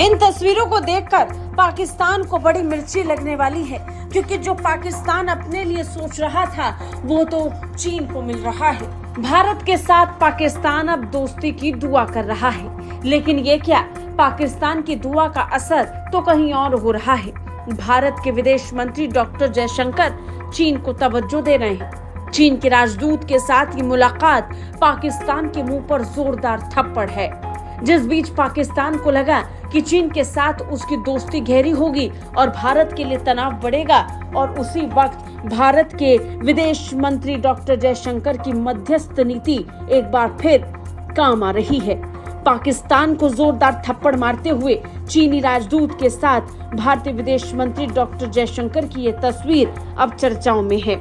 इन तस्वीरों को देखकर पाकिस्तान को बड़ी मिर्ची लगने वाली है, क्योंकि जो पाकिस्तान अपने लिए सोच रहा था वो तो चीन को मिल रहा है। भारत के साथ पाकिस्तान अब दोस्ती की दुआ कर रहा है, लेकिन ये क्या, पाकिस्तान की दुआ का असर तो कहीं और हो रहा है। भारत के विदेश मंत्री डॉक्टर जयशंकर चीन को तवज्जो दे रहे हैं। चीन के राजदूत के साथ ये मुलाकात पाकिस्तान के मुंह पर जोरदार थप्पड़ है। जिस बीच पाकिस्तान को लगा कि चीन के साथ उसकी दोस्ती गहरी होगी और भारत के लिए तनाव बढ़ेगा, और उसी वक्त भारत के विदेश मंत्री डॉक्टर जयशंकर की मध्यस्थ नीति एक बार फिर काम आ रही है। पाकिस्तान को जोरदार थप्पड़ मारते हुए चीनी राजदूत के साथ भारतीय विदेश मंत्री डॉक्टर जयशंकर की ये तस्वीर अब चर्चाओं में है।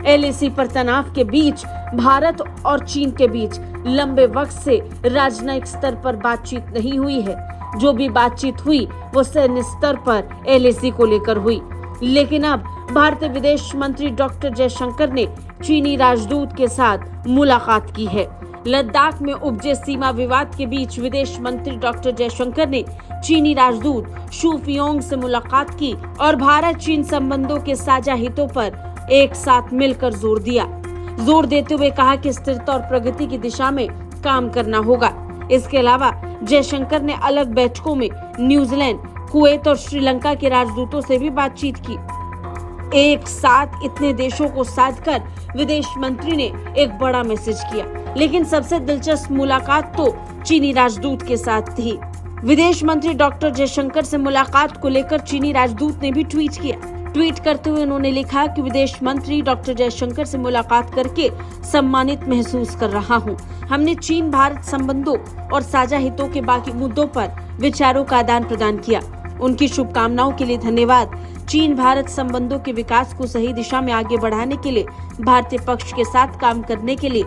LAC पर तनाव के बीच भारत और चीन के बीच लंबे वक्त से राजनयिक स्तर पर बातचीत नहीं हुई है। जो भी बातचीत हुई वो सैन्य स्तर पर LAC को लेकर हुई, लेकिन अब भारतीय विदेश मंत्री डॉक्टर जयशंकर ने चीनी राजदूत के साथ मुलाकात की है। लद्दाख में उपजे सीमा विवाद के बीच विदेश मंत्री डॉक्टर जयशंकर ने चीनी राजदूत शू फियोंग से मुलाकात की और भारत चीन संबंधों के साझा हितों पर एक साथ मिलकर जोर देते हुए कहा कि स्थिरता और प्रगति की दिशा में काम करना होगा। इसके अलावा जयशंकर ने अलग बैठकों में न्यूजीलैंड, कुवैत और श्रीलंका के राजदूतों से भी बातचीत की। एक साथ इतने देशों को साध कर विदेश मंत्री ने एक बड़ा मैसेज किया, लेकिन सबसे दिलचस्प मुलाकात तो चीनी राजदूत के साथ थी। विदेश मंत्री डॉक्टर जयशंकर से मुलाकात को लेकर चीनी राजदूत ने भी ट्वीट किया। ट्वीट करते हुए उन्होंने लिखा कि विदेश मंत्री डॉक्टर जयशंकर से मुलाकात करके सम्मानित महसूस कर रहा हूं। हमने चीन भारत संबंधों और साझा हितों के बाकी मुद्दों पर विचारों का आदान प्रदान किया। उनकी शुभकामनाओं के लिए धन्यवाद। चीन भारत संबंधों के विकास को सही दिशा में आगे बढ़ाने के लिए भारतीय पक्ष के साथ काम करने के लिए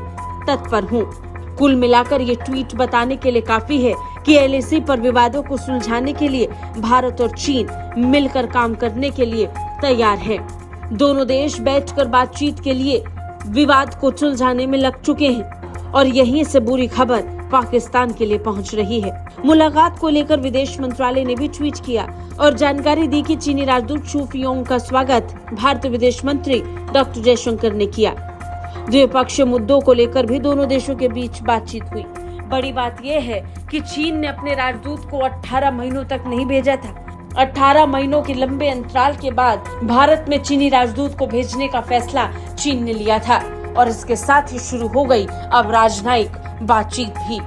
तत्पर हूँ। कुल मिलाकर ये ट्वीट बताने के लिए काफी है कि LAC पर विवादों को सुलझाने के लिए भारत और चीन मिलकर काम करने के लिए तैयार है। दोनों देश बैठकर बातचीत के लिए विवाद को सुलझाने में लग चुके हैं और यहीं से बुरी खबर पाकिस्तान के लिए पहुंच रही है। मुलाकात को लेकर विदेश मंत्रालय ने भी ट्वीट किया और जानकारी दी कि चीनी राजदूत शू फियोंग का स्वागत भारतीय विदेश मंत्री डॉक्टर जयशंकर ने किया। द्विपक्षीय मुद्दों को लेकर भी दोनों देशों के बीच बातचीत हुई। बड़ी बात यह है कि चीन ने अपने राजदूत को 18 महीनों तक नहीं भेजा था। 18 महीनों के लंबे अंतराल के बाद भारत में चीनी राजदूत को भेजने का फैसला चीन ने लिया था और इसके साथ ही शुरू हो गई अब राजनयिक बातचीत भी।